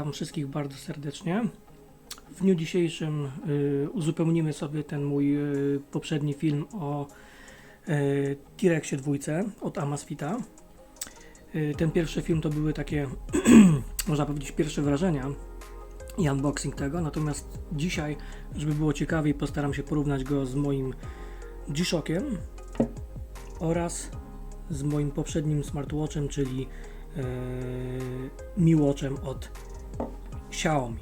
Witam wszystkich bardzo serdecznie. W dniu dzisiejszym uzupełnimy sobie ten mój poprzedni film o T-Rexie 2 od Amazfita. Ten pierwszy film to były takie, można powiedzieć, pierwsze wrażenia i unboxing tego, natomiast dzisiaj, żeby było ciekawiej, postaram się porównać go z moim G-Shockiem oraz z moim poprzednim smartwatchem, czyli Mi Watchem od Xiaomi.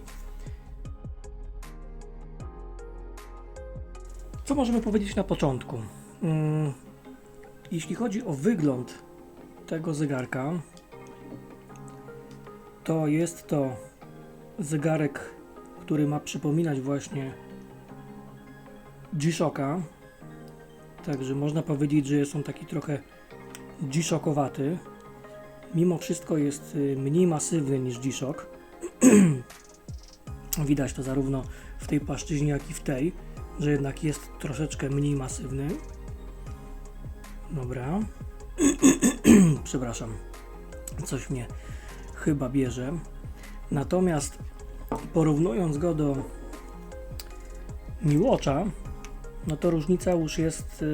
Co możemy powiedzieć na początku? Jeśli chodzi o wygląd tego zegarka, to jest to zegarek, który ma przypominać właśnie G-Shocka, także można powiedzieć, że jest on taki trochę G-Shockowaty. Mimo wszystko jest mniej masywny niż G-Shock. Widać to zarówno w tej płaszczyźnie, jak i w tej, że jednak jest troszeczkę mniej masywny. Dobra. Przepraszam, coś mnie chyba bierze. Natomiast porównując go do Mi Watcha, no to różnica już jest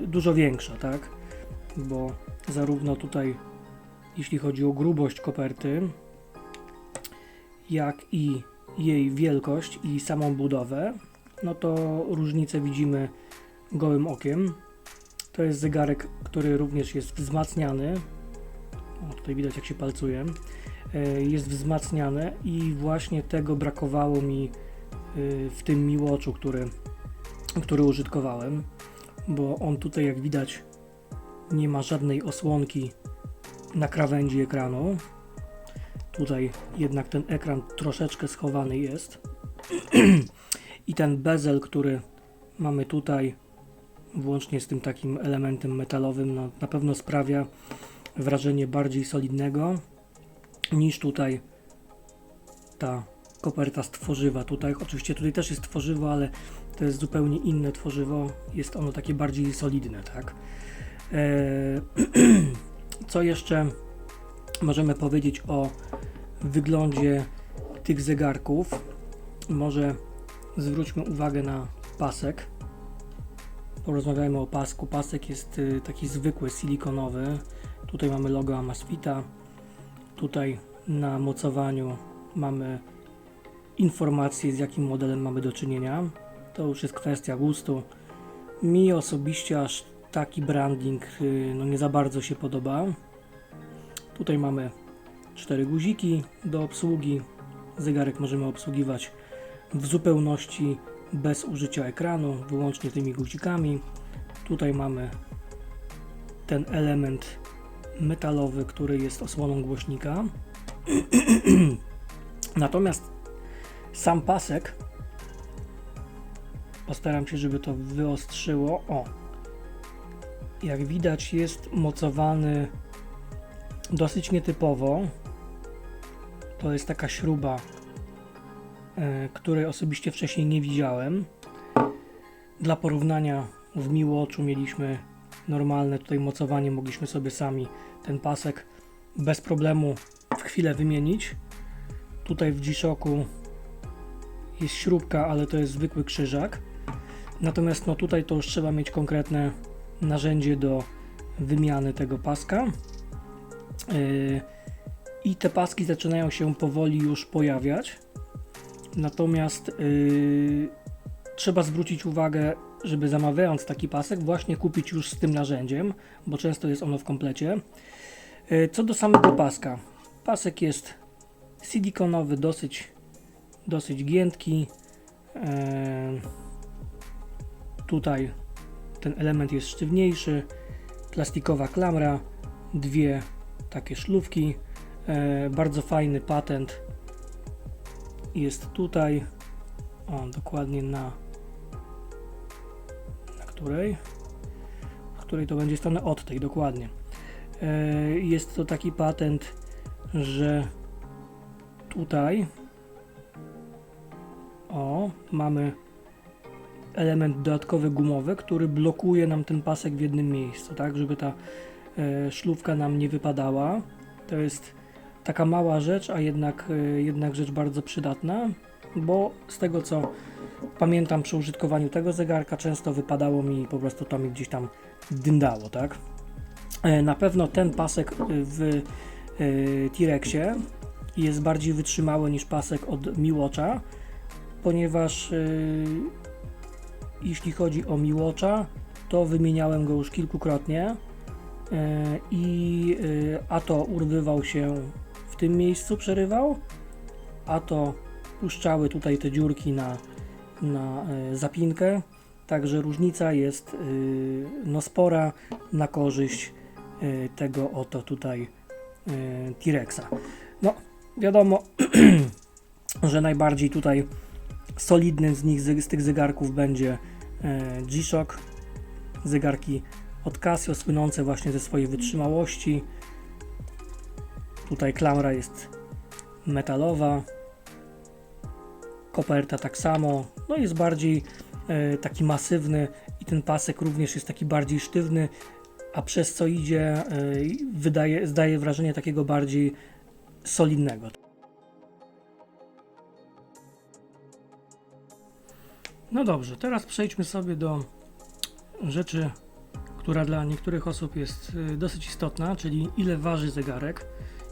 dużo większa, tak? Bo zarówno tutaj, jeśli chodzi o grubość koperty, jak i jej wielkość i samą budowę, no to różnicę widzimy gołym okiem. To jest zegarek, który również jest wzmacniany. O, tutaj widać, jak się palcuje. Jest wzmacniany i właśnie tego brakowało mi w tym Mi Watchu, który użytkowałem, bo on tutaj, jak widać, nie ma żadnej osłonki na krawędzi ekranu. Tutaj jednak ten ekran troszeczkę schowany jest i ten bezel, który mamy tutaj, włącznie z tym takim elementem metalowym, no, na pewno sprawia wrażenie bardziej solidnego niż tutaj ta koperta z tworzywa. Tutaj oczywiście tutaj też jest tworzywo, ale to jest zupełnie inne tworzywo, jest ono takie bardziej solidne, tak? Co jeszcze możemy powiedzieć o wyglądzie tych zegarków? Może zwróćmy uwagę na pasek. Porozmawiajmy o pasku. Pasek jest taki zwykły, silikonowy. Tutaj mamy logo Amazfita. Tutaj na mocowaniu mamy informacje, z jakim modelem mamy do czynienia. To już jest kwestia gustu. Mi osobiście aż taki branding no nie za bardzo się podoba. Tutaj mamy 4 guziki do obsługi. Zegarek możemy obsługiwać w zupełności bez użycia ekranu, wyłącznie tymi guzikami. Tutaj mamy ten element metalowy, który jest osłoną głośnika. Natomiast sam pasek, postaram się, żeby to wyostrzyło. O, jak widać, jest mocowany dosyć nietypowo. To jest taka śruba, której osobiście wcześniej nie widziałem. Dla porównania, w Mi Watchu mieliśmy normalne tutaj mocowanie, mogliśmy sobie sami ten pasek bez problemu w chwilę wymienić. Tutaj w G-Shocku jest śrubka, ale to jest zwykły krzyżak. Natomiast no tutaj to już trzeba mieć konkretne narzędzie do wymiany tego paska. I te paski zaczynają się powoli już pojawiać. Natomiast trzeba zwrócić uwagę, żeby zamawiając taki pasek właśnie kupić już z tym narzędziem, bo często jest ono w komplecie. Co do samego paska. Pasek jest silikonowy, dosyć giętki. Tutaj ten element jest sztywniejszy. Plastikowa klamra, dwie takie szlufki. Bardzo fajny patent jest tutaj. O, dokładnie na której to będzie strony, od tej dokładnie. Jest to taki patent, że tutaj mamy element dodatkowy gumowy, który blokuje nam ten pasek w jednym miejscu, tak, żeby ta szlufka nam nie wypadała. To jest taka mała rzecz, a jednak rzecz bardzo przydatna, bo z tego co pamiętam przy użytkowaniu tego zegarka często wypadało mi po prostu to mi gdzieś tam dyndało, tak? Na pewno ten pasek w T-Rexie jest bardziej wytrzymały niż pasek od Mi Watcha, ponieważ jeśli chodzi o Mi Watcha, to wymieniałem go już kilkukrotnie i a to urwywał się w tym miejscu, przerywał, a to puszczały tutaj te dziurki na zapinkę, także różnica jest no spora na korzyść tego oto tutaj T-Rexa. No wiadomo, że najbardziej tutaj solidnym z tych zegarków będzie G-Shock, zegarki od Casio słynące właśnie ze swojej wytrzymałości. Tutaj klamra jest metalowa, koperta tak samo, no jest bardziej taki masywny i ten pasek również jest taki bardziej sztywny, a przez co idzie zdaje wrażenie takiego bardziej solidnego. No dobrze, teraz przejdźmy sobie do rzeczy, która dla niektórych osób jest dosyć istotna, czyli ile waży zegarek.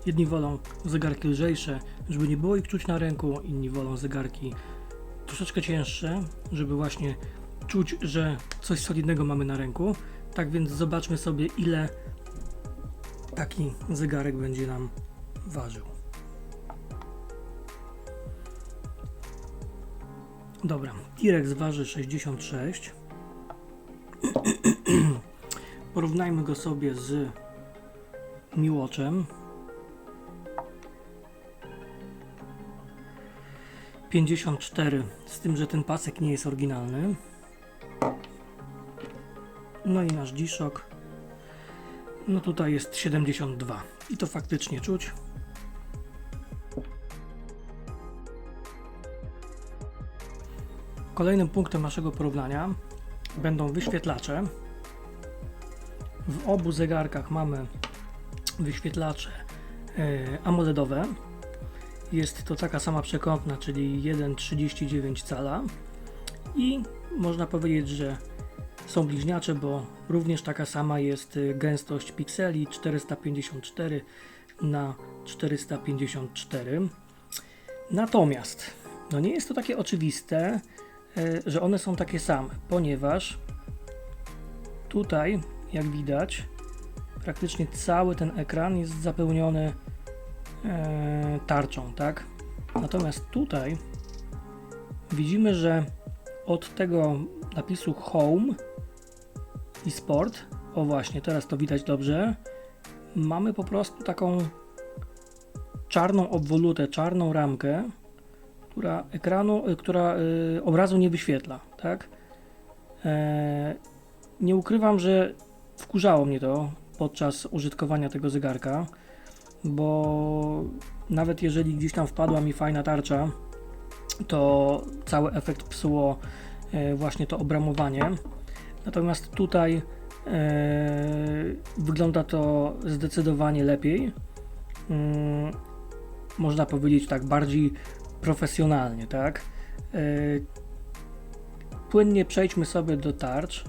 Jedni wolą zegarki lżejsze, żeby nie było ich czuć na ręku, inni wolą zegarki troszeczkę cięższe, żeby właśnie czuć, że coś solidnego mamy na ręku. Tak więc zobaczmy sobie, ile taki zegarek będzie nam ważył. Dobra, T-Rex waży 66. Porównajmy go sobie z Mi Watchem. 54, z tym, że ten pasek nie jest oryginalny. No i nasz G-Shock, no tutaj jest 72 i to faktycznie czuć. Kolejnym punktem naszego porównania będą wyświetlacze. W obu zegarkach mamy wyświetlacze AMOLEDowe. Jest to taka sama przekątna, czyli 1,39 cala i można powiedzieć, że są bliźniacze, bo również taka sama jest gęstość pikseli 454 na 454. Natomiast no nie jest to takie oczywiste, że one są takie same, ponieważ tutaj, jak widać, praktycznie cały ten ekran jest zapełniony tarczą, tak? Natomiast tutaj widzimy, że od tego napisu Home i Sport, o właśnie, teraz to widać dobrze, mamy po prostu taką czarną obwolutę, czarną ramkę, która obrazu nie wyświetla, tak? Nie ukrywam, że wkurzało mnie to podczas użytkowania tego zegarka, bo nawet jeżeli gdzieś tam wpadła mi fajna tarcza, to cały efekt psuło właśnie to obramowanie. Natomiast tutaj wygląda to zdecydowanie lepiej. Można powiedzieć tak bardziej profesjonalnie, tak? Płynnie przejdźmy sobie do tarcz.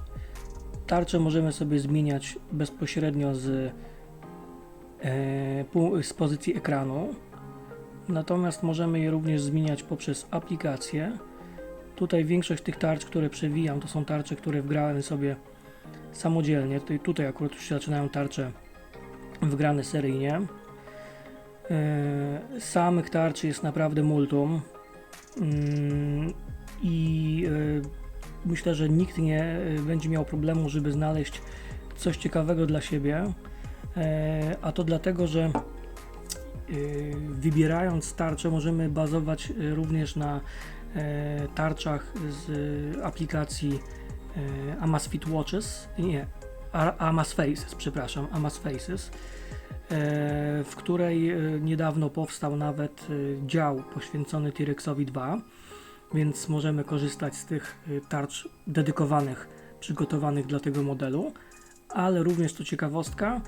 Tarcze możemy sobie zmieniać bezpośrednio z pozycji ekranu. Natomiast możemy je również zmieniać poprzez aplikację. Tutaj większość tych tarcz, które przewijam, to są tarcze, które wgrałem sobie samodzielnie. Tutaj akurat już się zaczynają tarcze wgrane seryjnie. Samych tarczy jest naprawdę multum i myślę, że nikt nie będzie miał problemu, żeby znaleźć coś ciekawego dla siebie, a to dlatego, że wybierając tarczę możemy bazować również na tarczach z aplikacji Amazfit Watches, nie, Amazfaces, przepraszam, Amazfaces, w której niedawno powstał nawet dział poświęcony T-Rexowi 2, więc możemy korzystać z tych tarcz dedykowanych, przygotowanych dla tego modelu, ale również to ciekawostka,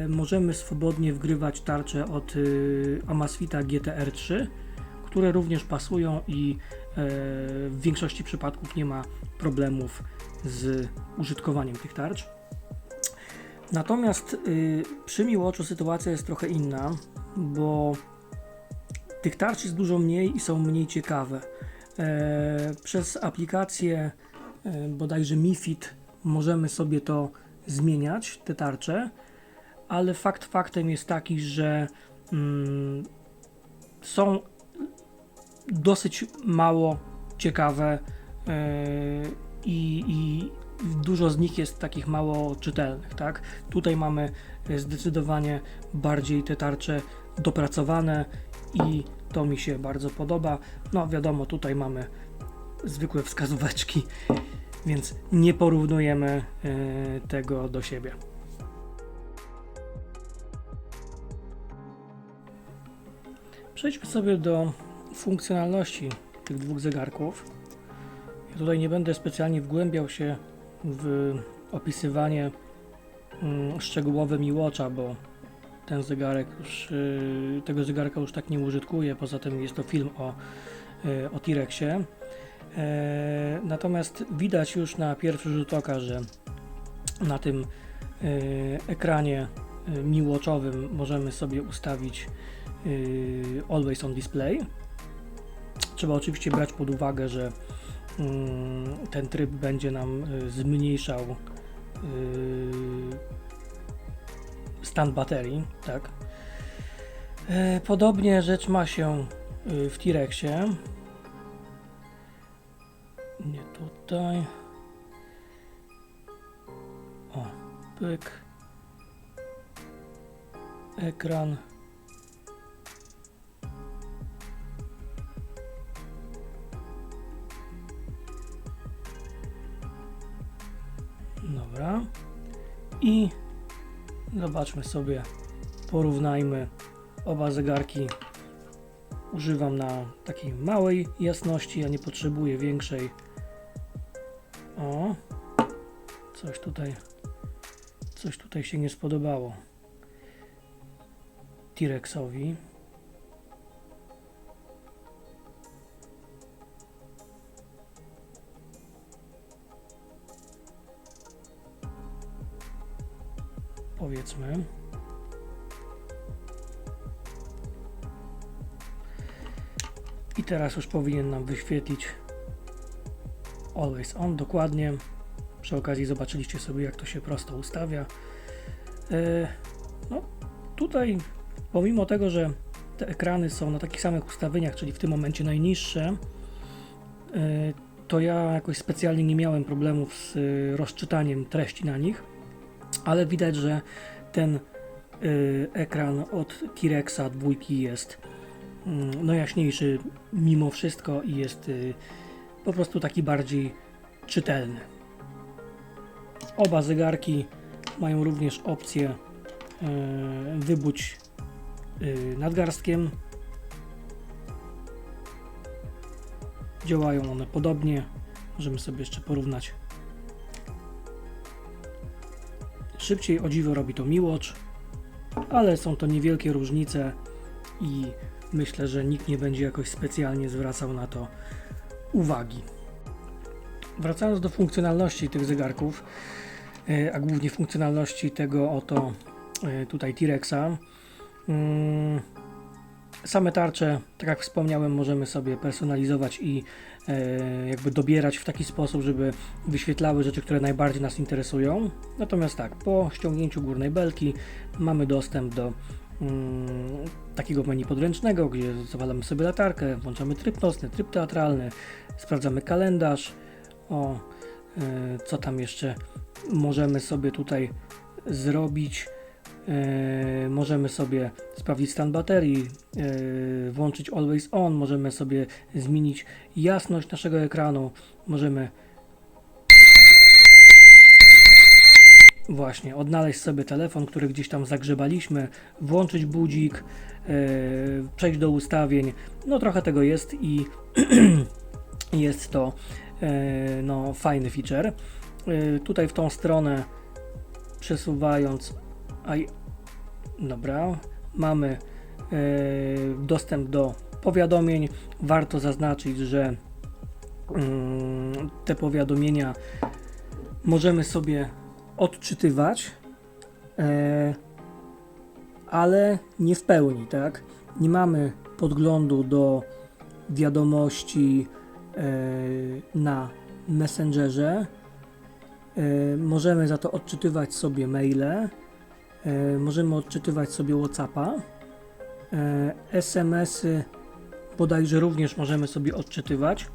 możemy swobodnie wgrywać tarcze od Amazfita GTR3, które również pasują i w większości przypadków nie ma problemów z użytkowaniem tych tarcz. Natomiast przy Miwatchu sytuacja jest trochę inna, bo tych tarcz jest dużo mniej i są mniej ciekawe. Przez aplikację bodajże MiFit możemy sobie to zmieniać, te tarcze, ale faktem jest taki, że są dosyć mało ciekawe i dużo z nich jest takich mało czytelnych, tak? Tutaj mamy zdecydowanie bardziej te tarcze dopracowane i to mi się bardzo podoba. No wiadomo, tutaj mamy zwykłe wskazóweczki, więc nie porównujemy tego do siebie. Przejdźmy sobie do funkcjonalności tych dwóch zegarków. Ja tutaj nie będę specjalnie wgłębiał się w opisywanie szczegółowe Miwatcha, bo ten zegarek już, tego zegarka już tak nie użytkuję, poza tym jest to film o T-Rexie. Natomiast widać już na pierwszy rzut oka, że na tym ekranie Miwatchowym możemy sobie ustawić Always on Display. Trzeba oczywiście brać pod uwagę, że ten tryb będzie nam zmniejszał stan baterii, tak. Podobnie rzecz ma się w T-Rexie. Nie tutaj. O, pyk. Ekran. Dobra. I zobaczmy sobie, porównajmy oba zegarki. Używam na takiej małej jasności, ja nie potrzebuję większej. O, coś tutaj się nie spodobało T-Rexowi. Powiedzmy. I teraz już powinien nam wyświetlić Always On dokładnie. Przy okazji zobaczyliście sobie, jak to się prosto ustawia. No, tutaj pomimo tego, że te ekrany są na takich samych ustawieniach, czyli w tym momencie najniższe, to ja jakoś specjalnie nie miałem problemów z rozczytaniem treści na nich, ale widać, że ten ekran od T-Rexa 2 jest no jaśniejszy mimo wszystko i jest po prostu taki bardziej czytelny. Oba zegarki mają również opcję wybudź nadgarstkiem. Działają one podobnie. Możemy sobie jeszcze porównać. Szybciej o dziwo robi to Miwatch, ale są to niewielkie różnice i myślę, że nikt nie będzie jakoś specjalnie zwracał na to uwagi. Wracając do funkcjonalności tych zegarków, a głównie funkcjonalności tego oto tutaj T-Rexa. Same tarcze, tak jak wspomniałem, możemy sobie personalizować i jakby dobierać w taki sposób, żeby wyświetlały rzeczy, które najbardziej nas interesują. Natomiast tak, po ściągnięciu górnej belki mamy dostęp do takiego menu podręcznego, gdzie zawalamy sobie latarkę, włączamy tryb nocny, tryb teatralny, sprawdzamy kalendarz. O, co tam jeszcze możemy sobie tutaj zrobić? Możemy sobie sprawdzić stan baterii, włączyć Always On, możemy sobie zmienić jasność naszego ekranu, możemy właśnie odnaleźć sobie telefon, który gdzieś tam zagrzebaliśmy, włączyć budzik, przejść do ustawień. No trochę tego jest i jest to no, fajny feature. Tutaj w tą stronę przesuwając Dobra, mamy dostęp do powiadomień. Warto zaznaczyć, że te powiadomienia możemy sobie odczytywać, ale nie w pełni, tak? Nie mamy podglądu do wiadomości na Messengerze. Możemy za to odczytywać sobie maile, możemy odczytywać sobie WhatsAppa, SMS-y bodajże również możemy sobie odczytywać.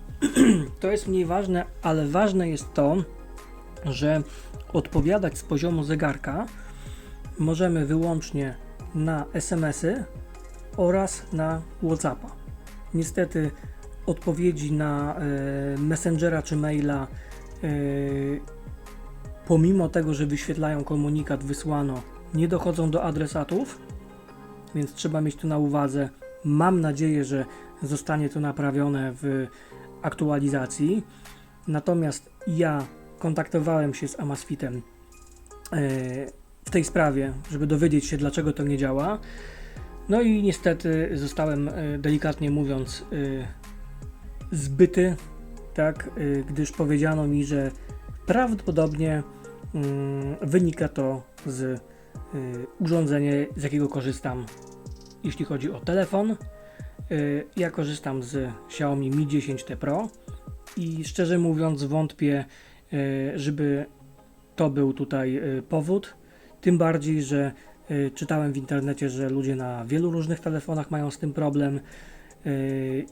To jest mniej ważne, ale ważne jest to, że odpowiadać z poziomu zegarka możemy wyłącznie na SMS-y oraz na WhatsAppa. Niestety odpowiedzi na Messengera czy maila, pomimo tego, że wyświetlają komunikat wysłano, nie dochodzą do adresatów, więc trzeba mieć to na uwadze. Mam nadzieję, że zostanie to naprawione w aktualizacji. Natomiast ja kontaktowałem się z Amazfitem w tej sprawie, żeby dowiedzieć się, dlaczego to nie działa. No i niestety zostałem, delikatnie mówiąc, zbyty, tak, gdyż powiedziano mi, że prawdopodobnie wynika to z urządzenia, z jakiego korzystam, jeśli chodzi o telefon. Ja korzystam z Xiaomi Mi 10T Pro i szczerze mówiąc wątpię, żeby to był tutaj powód, tym bardziej, że czytałem w internecie, że ludzie na wielu różnych telefonach mają z tym problem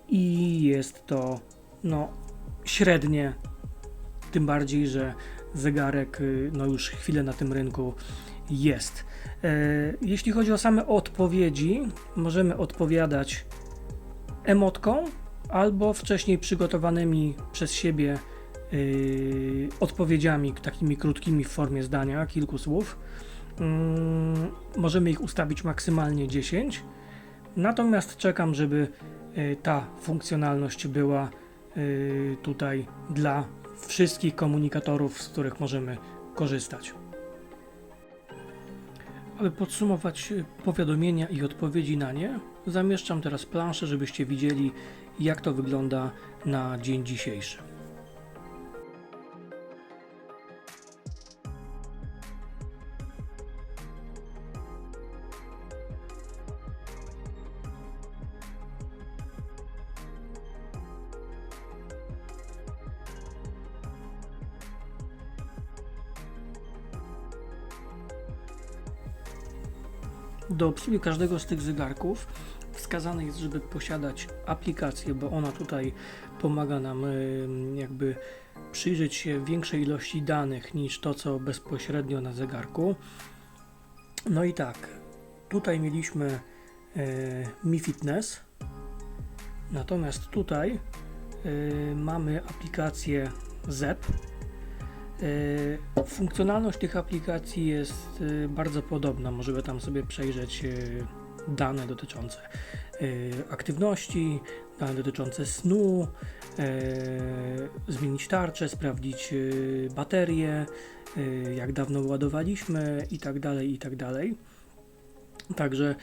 i jest to średnie, tym bardziej, że zegarek już chwilę na tym rynku jest. Jeśli chodzi o same odpowiedzi, możemy odpowiadać emotką albo wcześniej przygotowanymi przez siebie odpowiedziami takimi krótkimi w formie zdania, kilku słów. Możemy ich ustawić maksymalnie 10, natomiast czekam, żeby ta funkcjonalność była tutaj dla wszystkich komunikatorów, z których możemy korzystać. Aby podsumować powiadomienia i odpowiedzi na nie, zamieszczam teraz planszę, żebyście widzieli, jak to wygląda na dzień dzisiejszy. Do obsługi każdego z tych zegarków wskazane jest, żeby posiadać aplikację, bo ona tutaj pomaga nam jakby przyjrzeć się większej ilości danych niż to, co bezpośrednio na zegarku. No i tak, tutaj mieliśmy Mi Fitness, natomiast tutaj mamy aplikację ZEP. Funkcjonalność tych aplikacji jest bardzo podobna. Możemy tam sobie przejrzeć dane dotyczące aktywności, dane dotyczące snu, zmienić tarczę, sprawdzić baterię, jak dawno ładowaliśmy i tak dalej, i tak dalej. Także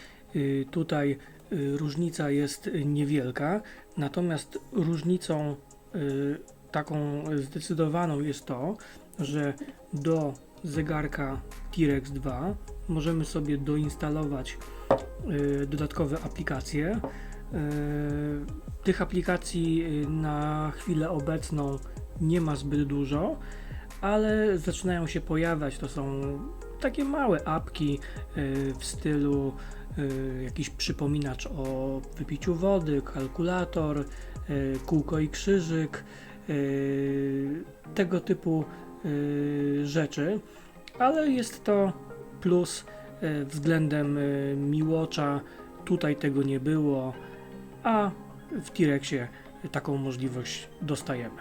tutaj różnica jest niewielka, natomiast różnicą taką zdecydowaną jest to, że do zegarka T-Rex 2 możemy sobie doinstalować dodatkowe aplikacje. Tych aplikacji na chwilę obecną nie ma zbyt dużo, ale zaczynają się pojawiać. To są takie małe apki w stylu jakiś przypominacz o wypiciu wody, kalkulator, kółko i krzyżyk, tego typu rzeczy, ale jest to plus względem Mi Watcha. Tutaj tego nie było, a w T-Rexie taką możliwość dostajemy.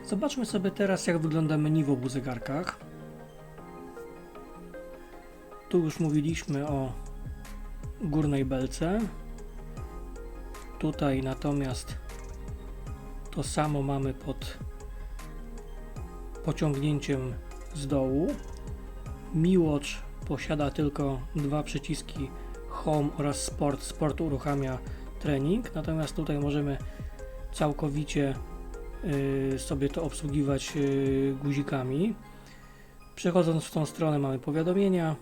Zobaczmy sobie teraz, jak wygląda menu w obu zegarkach. Tu już mówiliśmy o górnej belce. Tutaj natomiast to samo mamy pod pociągnięciem z dołu. Mi Watch posiada tylko dwa przyciski Home oraz Sport. Sport uruchamia trening, natomiast tutaj możemy całkowicie sobie to obsługiwać guzikami. Przechodząc w tą stronę mamy powiadomienia,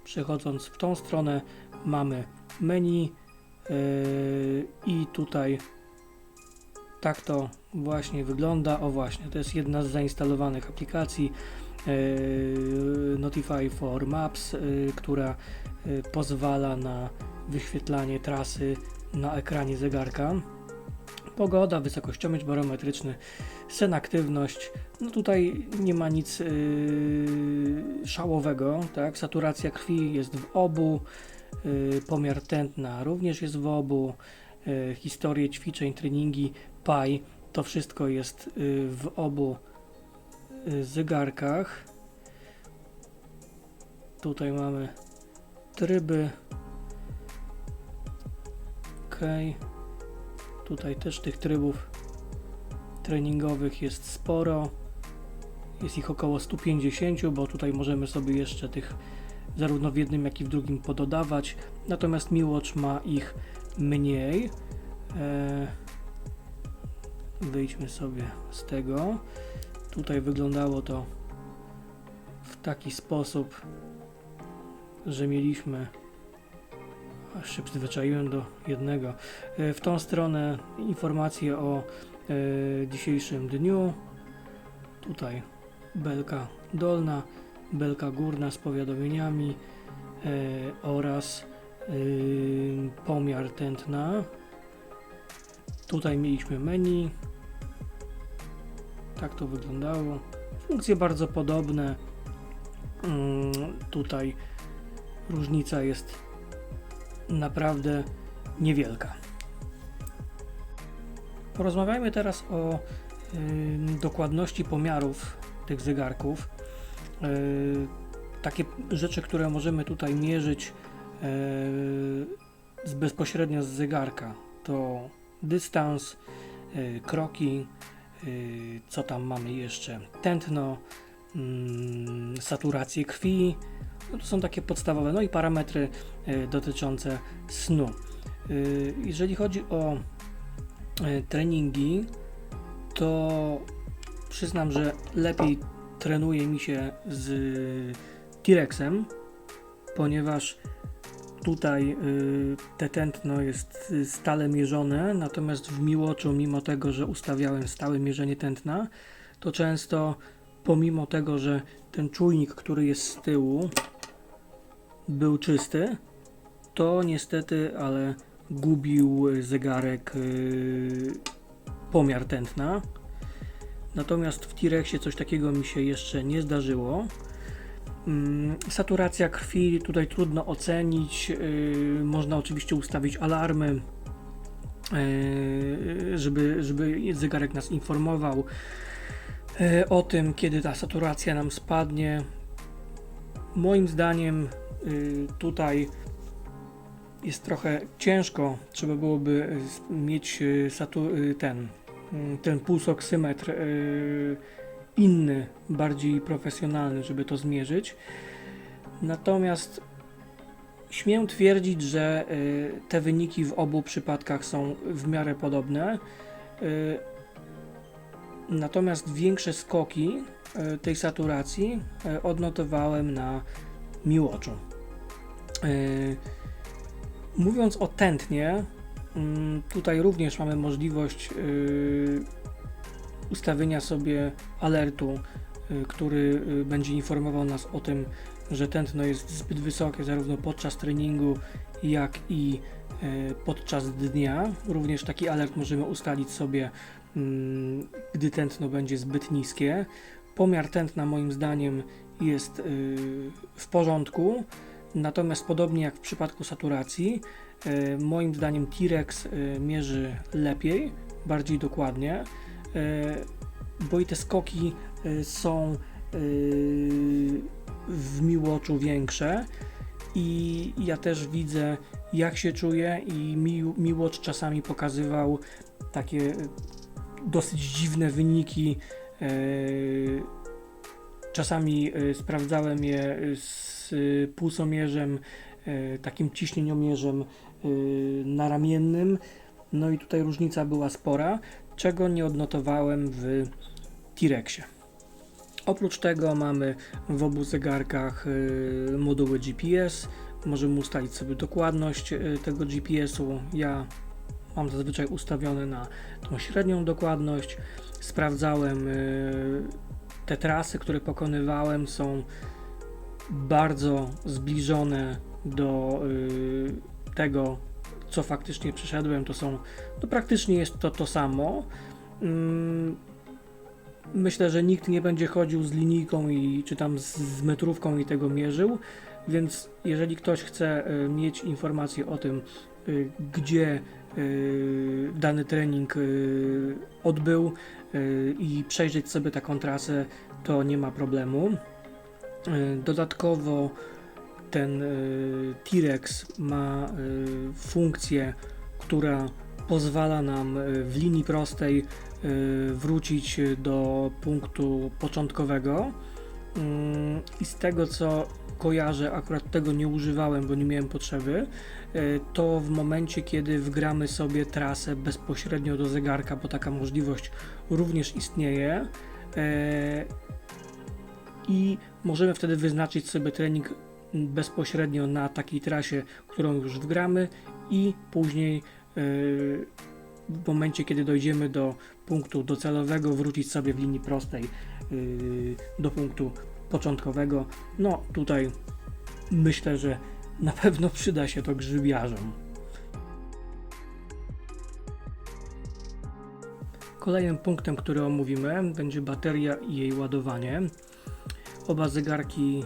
przechodząc w tą stronę mamy menu i tutaj tak to właśnie wygląda. O właśnie, to jest jedna z zainstalowanych aplikacji Notify for Maps, która pozwala na wyświetlanie trasy na ekranie zegarka. Pogoda, wysokościomierz barometryczny, sen aktywność. No tutaj nie ma nic szałowego, tak? Saturacja krwi jest w obu, pomiar tętna również jest w obu, historie ćwiczeń, treningi, PAI, to wszystko jest w obu zegarkach. Tutaj mamy tryby. OK. Tutaj też tych trybów treningowych jest sporo. Jest ich około 150, bo tutaj możemy sobie jeszcze tych zarówno w jednym, jak i w drugim pododawać. Natomiast Mi Watch ma ich mniej. Wyjdźmy sobie z tego. Tutaj wyglądało to w taki sposób, że mieliśmy, aż się przyzwyczaiłem do jednego, w tą stronę informacje o dzisiejszym dniu. Tutaj belka dolna, belka górna z powiadomieniami oraz pomiar tętna. Tutaj mieliśmy menu. Tak to wyglądało. Funkcje bardzo podobne. Tutaj różnica jest naprawdę niewielka. Porozmawiajmy teraz o dokładności pomiarów tych zegarków. Takie rzeczy, które możemy tutaj mierzyć bezpośrednio z zegarka, to dystans, kroki, co tam mamy jeszcze, tętno, saturację krwi, no to są takie podstawowe, no i parametry dotyczące snu. Jeżeli chodzi o treningi, to przyznam, że lepiej trenuje mi się z T-Rexem, ponieważ tutaj te tętno jest stale mierzone, natomiast w Mi Watchu, mimo tego, że ustawiałem stałe mierzenie tętna, to często pomimo tego, że ten czujnik, który jest z tyłu, był czysty, to niestety, ale gubił zegarek pomiar tętna. Natomiast w T-Rexie coś takiego mi się jeszcze nie zdarzyło. Saturacja krwi tutaj trudno ocenić. Można oczywiście ustawić alarmy, żeby zegarek nas informował o tym, kiedy ta saturacja nam spadnie. Moim zdaniem tutaj jest trochę ciężko, trzeba byłoby mieć ten pulsoksymetr inny, bardziej profesjonalny, żeby to zmierzyć. Natomiast śmiem twierdzić, że te wyniki w obu przypadkach są w miarę podobne. Natomiast większe skoki tej saturacji odnotowałem na Mi Watchu. Mówiąc o tętnie, tutaj również mamy możliwość ustawienia sobie alertu, który będzie informował nas o tym, że tętno jest zbyt wysokie zarówno podczas treningu, jak i podczas dnia. Również taki alert możemy ustalić sobie, gdy tętno będzie zbyt niskie. Pomiar tętna moim zdaniem jest w porządku, natomiast podobnie jak w przypadku saturacji, moim zdaniem T-Rex mierzy lepiej, bardziej dokładnie, bo i te skoki są w Mi Watchu większe i ja też widzę, jak się czuję, i Mi Watch czasami pokazywał takie dosyć dziwne wyniki Czasami sprawdzałem je z pulsomierzem, takim ciśnieniomierzem naramiennym, no i tutaj różnica była spora, czego nie odnotowałem w T-Rexie. Oprócz tego mamy w obu zegarkach moduły GPS, możemy ustalić sobie dokładność tego GPS-u. Ja mam zazwyczaj ustawione na tą średnią dokładność. Sprawdzałem te trasy, które pokonywałem, są bardzo zbliżone do tego, co faktycznie przeszedłem. To praktycznie jest to samo. Myślę, że nikt nie będzie chodził z linijką czy tam z metrówką i tego mierzył, więc jeżeli ktoś chce mieć informacje o tym, gdzie dany trening odbył i przejrzeć sobie taką trasę, to nie ma problemu. Dodatkowo ten T-Rex ma funkcję, która pozwala nam w linii prostej wrócić do punktu początkowego i z tego co kojarzę, akurat tego nie używałem, bo nie miałem potrzeby, to w momencie kiedy wgramy sobie trasę bezpośrednio do zegarka, bo taka możliwość również istnieje i możemy wtedy wyznaczyć sobie trening bezpośrednio na takiej trasie, którą już wgramy i później w momencie kiedy dojdziemy do punktu docelowego wrócić sobie w linii prostej do punktu początkowego. No tutaj myślę, że na pewno przyda się to grzybiarzom. Kolejnym punktem, który omówimy, będzie bateria i jej ładowanie. Oba zegarki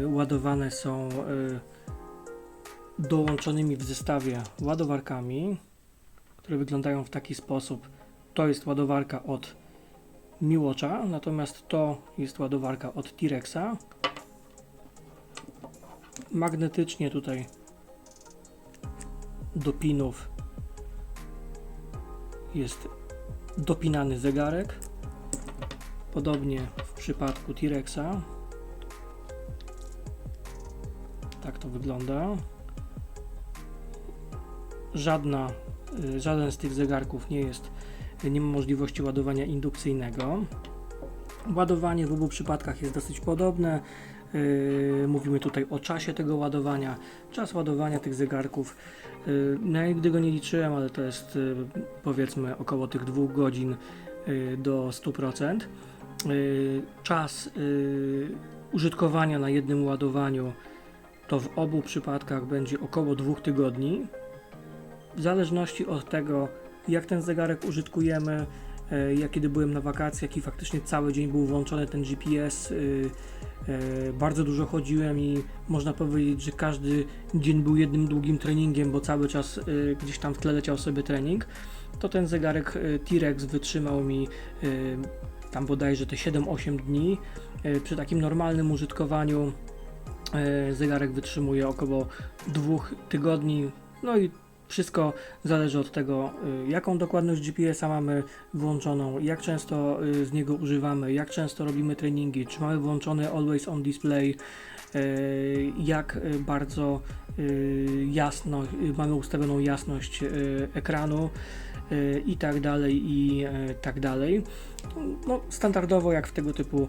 ładowane są dołączonymi w zestawie ładowarkami, które wyglądają w taki sposób. To jest ładowarka od Mi Watcha, natomiast to jest ładowarka od T-Rexa. Magnetycznie tutaj do pinów jest dopinany zegarek. Podobnie w przypadku T-Rexa. Tak to wygląda. Żaden z tych zegarków nie ma możliwości ładowania indukcyjnego. Ładowanie w obu przypadkach jest dosyć podobne. Mówimy tutaj o czasie tego ładowania. Czas ładowania tych zegarków, ja nigdy go nie liczyłem, ale to jest powiedzmy około tych 2 godzin do 100%. Czas użytkowania na jednym ładowaniu to w obu przypadkach będzie około 2 tygodni. W zależności od tego, jak ten zegarek użytkujemy, ja kiedy byłem na wakacjach i faktycznie cały dzień był włączony ten GPS, bardzo dużo chodziłem i można powiedzieć, że każdy dzień był jednym długim treningiem, bo cały czas gdzieś tam w tle leciał sobie trening, to ten zegarek T-Rex wytrzymał mi tam bodajże te 7-8 dni. Przy takim normalnym użytkowaniu zegarek wytrzymuje około 2 tygodni, no i wszystko zależy od tego, jaką dokładność GPS-a mamy włączoną, jak często z niego używamy, jak często robimy treningi, czy mamy włączony Always On Display, jak bardzo jasno mamy ustawioną jasność ekranu i tak dalej. No, standardowo jak w tego typu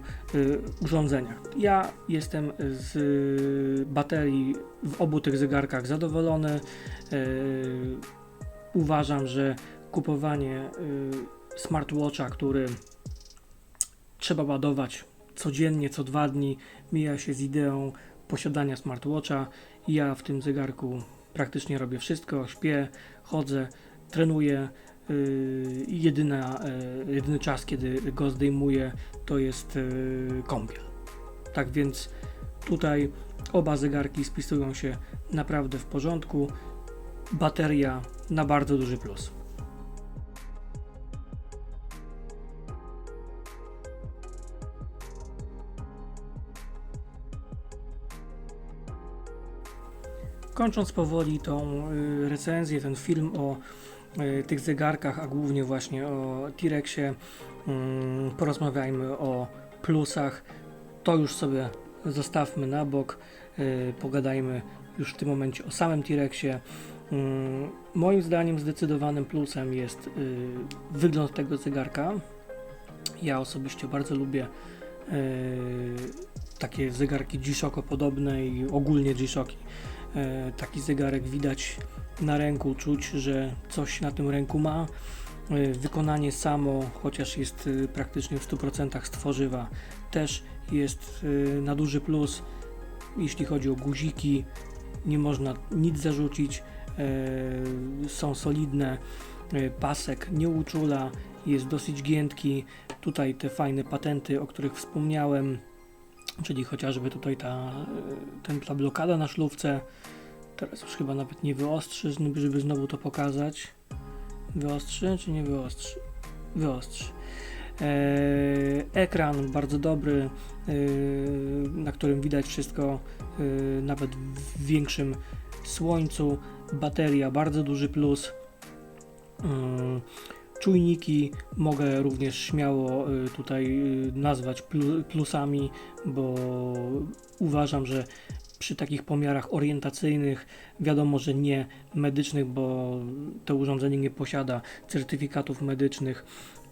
urządzeniach. Ja jestem z baterii w obu tych zegarkach zadowolony. Uważam, że kupowanie smartwatcha, który trzeba ładować codziennie, co 2 dni, mija się z ideą posiadania smartwatcha. Ja w tym zegarku praktycznie robię wszystko, śpię, chodzę, trenuję. Jedyny czas, kiedy go zdejmuję, to jest kąpiel. Tak więc tutaj oba zegarki spisują się naprawdę w porządku. Bateria na bardzo duży plus. Kończąc powoli tą recenzję, ten film o tych zegarkach, a głównie właśnie o T-Rexie, porozmawiajmy o plusach. to już sobie zostawmy na bok, pogadajmy już w tym momencie o samym T-Rexie. Moim zdaniem zdecydowanym plusem jest wygląd tego zegarka. Ja osobiście bardzo lubię takie zegarki G-Shocko podobne i ogólnie G-Shocki. Taki zegarek widać na ręku, czuć, że coś na tym ręku ma. Wykonanie samo, chociaż jest praktycznie w 100% z tworzywa, też jest na duży plus. Jeśli chodzi o guziki, nie można nic zarzucić, są solidne, pasek nie uczula, jest dosyć giętki. Tutaj te fajne patenty, o których wspomniałem, czyli chociażby tutaj ta blokada na szlufce. Teraz już chyba nawet nie wyostrzy, żeby znowu to pokazać. Wyostrzy czy nie wyostrzy? Wyostrzy. Ekran bardzo dobry, na którym widać wszystko, nawet w większym słońcu. Bateria bardzo duży plus. Czujniki mogę również śmiało tutaj nazwać plusami, bo uważam, że przy takich pomiarach orientacyjnych, wiadomo, że nie medycznych, bo to urządzenie nie posiada certyfikatów medycznych,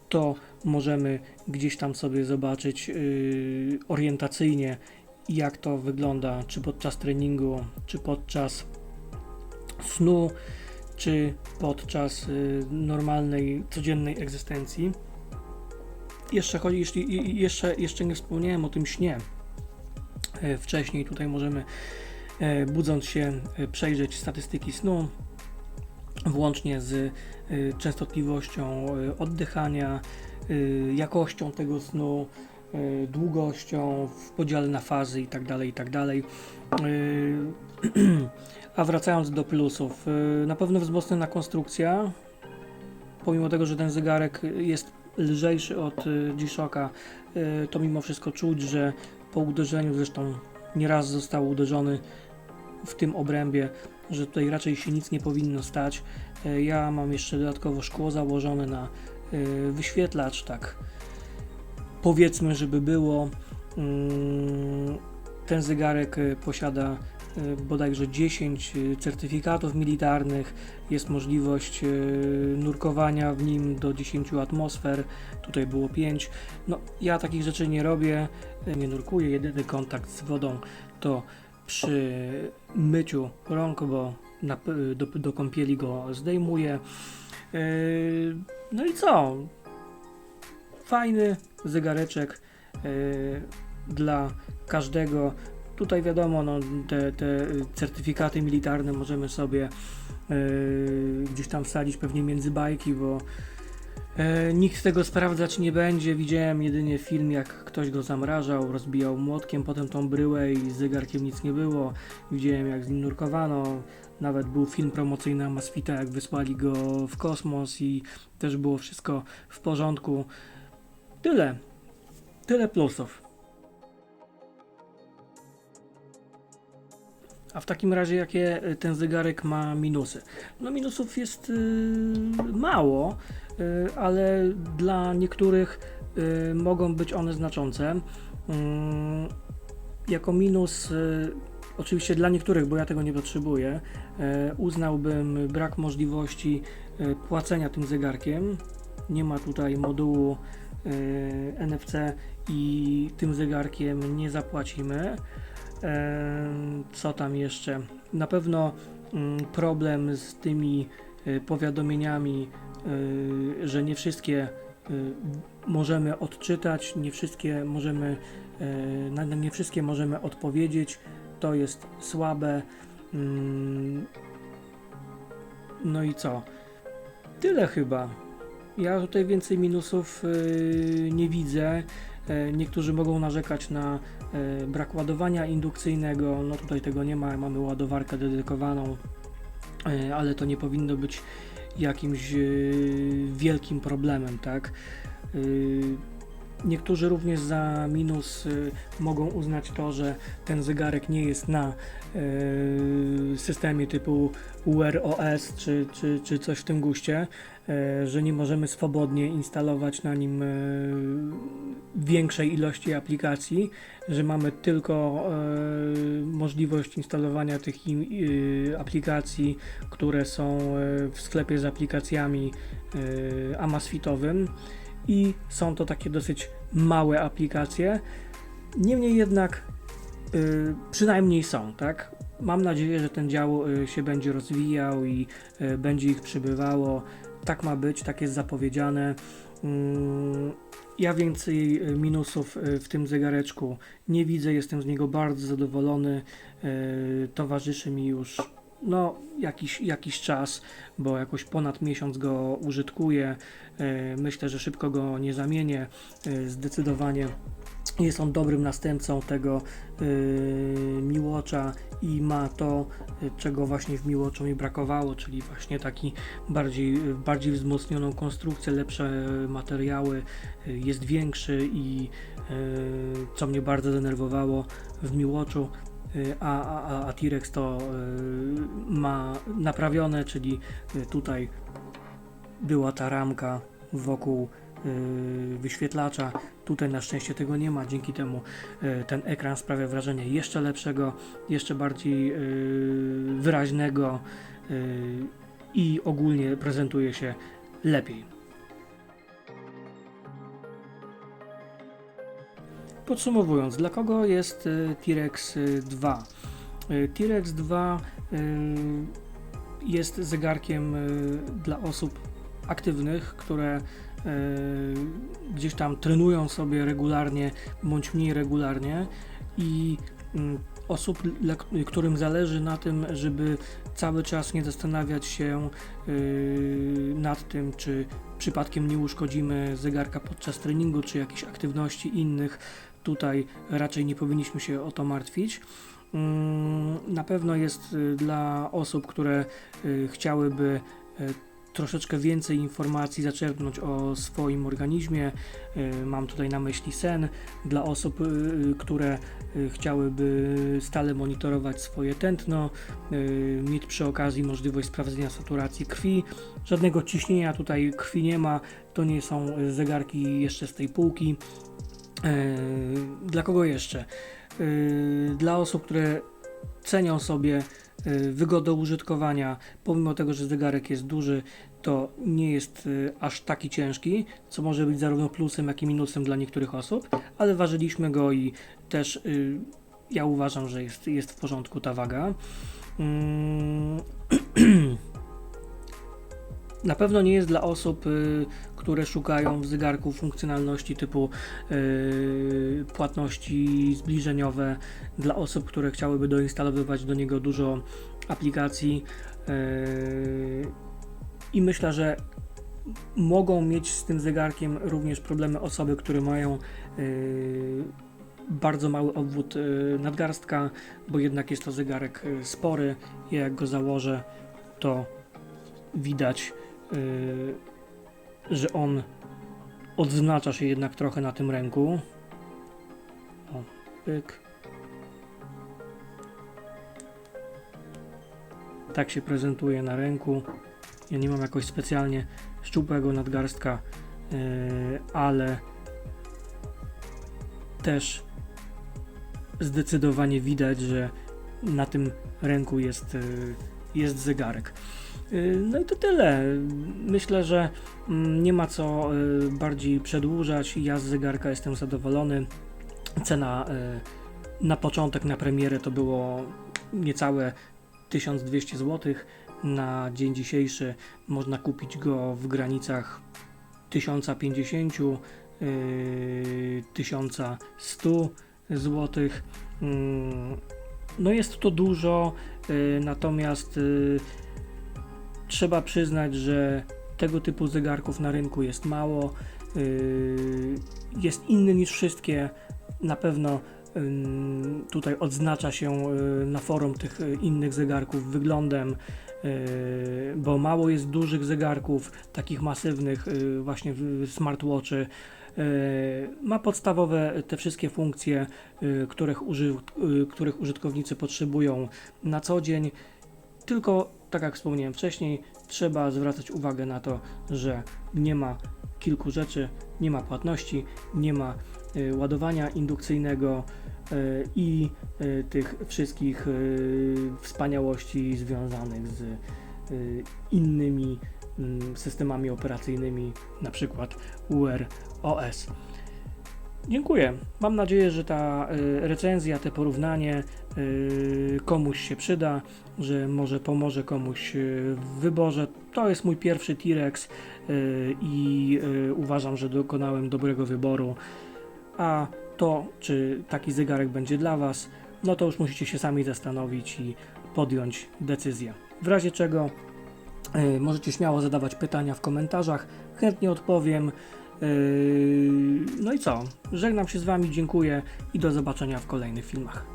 to możemy gdzieś tam sobie zobaczyć orientacyjnie, jak to wygląda, czy podczas treningu, czy podczas snu, czy podczas normalnej, codziennej egzystencji. Jeszcze nie wspomniałem o tym śnie. Wcześniej tutaj możemy, budząc się, przejrzeć statystyki snu, włącznie z częstotliwością oddychania, jakością tego snu, długością w podziale na fazy itd. A wracając do plusów, na pewno wzmocniona konstrukcja, pomimo tego, że ten zegarek jest lżejszy od G-Shocka, to mimo wszystko czuć, że po uderzeniu, zresztą nieraz został uderzony w tym obrębie, że tutaj raczej się nic nie powinno stać. Ja mam jeszcze dodatkowo szkło założone na wyświetlacz, tak powiedzmy, żeby było. Ten zegarek posiada bodajże 10 certyfikatów militarnych, jest możliwość nurkowania w nim do 10 atmosfer, tutaj było 5. No, ja takich rzeczy nie robię, nie nurkuję, jedyny kontakt z wodą to przy myciu rąk, bo do kąpieli go zdejmuję. No i co? Fajny zegareczek dla każdego. Tutaj wiadomo, no, te certyfikaty militarne możemy sobie gdzieś tam wsadzić pewnie między bajki, bo nikt tego sprawdzać nie będzie. Widziałem jedynie film, jak ktoś go zamrażał, rozbijał młotkiem potem tą bryłę i z zegarkiem nic nie było. Widziałem, jak z nim nurkowano. Nawet był film promocyjny Amazfita, jak wysłali go w kosmos i też było wszystko w porządku. Tyle plusów. A w takim razie jakie ten zegarek ma minusy? No minusów jest mało, ale dla niektórych mogą być one znaczące. Jako minus, oczywiście dla niektórych, bo ja tego nie potrzebuję, uznałbym brak możliwości płacenia tym zegarkiem. Nie ma tutaj modułu NFC i tym zegarkiem nie zapłacimy. Co tam jeszcze? Na pewno problem z tymi powiadomieniami, że nie wszystkie możemy odczytać, na nie wszystkie możemy odpowiedzieć, to jest słabe. No i co? Tyle chyba. Ja tutaj więcej minusów nie widzę. Niektórzy mogą narzekać na brak ładowania indukcyjnego, no tutaj tego nie ma, mamy ładowarkę dedykowaną, ale to nie powinno być jakimś wielkim problemem, tak? Niektórzy również za minus mogą uznać to, że ten zegarek nie jest na systemie typu Wear OS czy coś w tym guście, że nie możemy swobodnie instalować na nim większej ilości aplikacji, że mamy tylko możliwość instalowania tych aplikacji, które są w sklepie z aplikacjami Amazfitowym i są to takie dosyć małe aplikacje. Niemniej jednak przynajmniej są, tak? Mam nadzieję, że ten dział się będzie rozwijał i będzie ich przybywało. Tak ma być, tak jest zapowiedziane. Ja więcej minusów w tym zegareczku nie widzę, jestem z niego bardzo zadowolony. Towarzyszy mi już jakiś czas, bo jakoś ponad miesiąc go użytkuję. Myślę, że szybko go nie zamienię. Zdecydowanie jest on dobrym następcą tego Mi Watcha i ma to, czego właśnie w Mi Watchu mi brakowało, czyli właśnie taki bardziej wzmocnioną konstrukcję, lepsze materiały, jest większy i co mnie bardzo denerwowało w Mi Watchu, a T-Rex to ma naprawione, czyli tutaj była ta ramka wokół wyświetlacza. Tutaj na szczęście tego nie ma, dzięki temu ten ekran sprawia wrażenie jeszcze lepszego, jeszcze bardziej wyraźnego i ogólnie prezentuje się lepiej. Podsumowując, dla kogo jest T-Rex 2? T-Rex 2 jest zegarkiem dla osób aktywnych, które gdzieś tam trenują sobie regularnie bądź mniej regularnie i osób, którym zależy na tym, żeby cały czas nie zastanawiać się nad tym, czy przypadkiem nie uszkodzimy zegarka podczas treningu, czy jakichś aktywności innych. Tutaj raczej nie powinniśmy się o to martwić. Na pewno jest dla osób, które chciałyby troszeczkę więcej informacji zaczerpnąć o swoim organizmie. Mam tutaj na myśli sen. Dla osób, które chciałyby stale monitorować swoje tętno, mieć przy okazji możliwość sprawdzenia saturacji krwi. Żadnego ciśnienia tutaj krwi nie ma, to nie są zegarki jeszcze z tej półki. Dla kogo jeszcze? Dla osób, które cenią sobie wygodę użytkowania, pomimo tego, że zegarek jest duży, to nie jest aż taki ciężki, co może być zarówno plusem, jak i minusem dla niektórych osób, ale ważyliśmy go i też ja uważam, że jest w porządku ta waga. Na pewno nie jest dla osób, które szukają w zegarku funkcjonalności typu płatności zbliżeniowe, dla osób, które chciałyby doinstalowywać do niego dużo aplikacji i myślę, że mogą mieć z tym zegarkiem również problemy osoby, które mają bardzo mały obwód nadgarstka, bo jednak jest to zegarek spory i jak go założę, to widać, że on odznacza się jednak trochę na tym ręku. O, pyk. Tak się prezentuje na ręku. Ja nie mam jakoś specjalnie szczupłego nadgarstka, ale też zdecydowanie widać, że na tym ręku jest zegarek. No i to tyle. Myślę, że nie ma co bardziej przedłużać. Ja z zegarka jestem zadowolony. Cena na początek, na premierę to było niecałe 1200 zł. Na dzień dzisiejszy można kupić go w granicach 1050 1100 zł. No jest to dużo, natomiast trzeba przyznać, że tego typu zegarków na rynku jest mało. Jest inny niż wszystkie. Na pewno tutaj odznacza się na forum tych innych zegarków wyglądem, bo mało jest dużych zegarków, takich masywnych, właśnie smartwatchy. Ma podstawowe te wszystkie funkcje, których użytkownicy potrzebują na co dzień. tylko tak jak wspomniałem wcześniej, trzeba zwracać uwagę na to, że nie ma kilku rzeczy, nie ma płatności, nie ma ładowania indukcyjnego i tych wszystkich wspaniałości związanych z innymi systemami operacyjnymi, na przykład UR OS. Dziękuję. Mam nadzieję, że ta recenzja, te porównanie komuś się przyda, że może pomoże komuś w wyborze. To jest mój pierwszy T-Rex i uważam, że dokonałem dobrego wyboru. A to, czy taki zegarek będzie dla Was, no to już musicie się sami zastanowić i podjąć decyzję. W razie czego możecie śmiało zadawać pytania w komentarzach, chętnie odpowiem. No i co? Żegnam się z Wami, dziękuję i do zobaczenia w kolejnych filmach.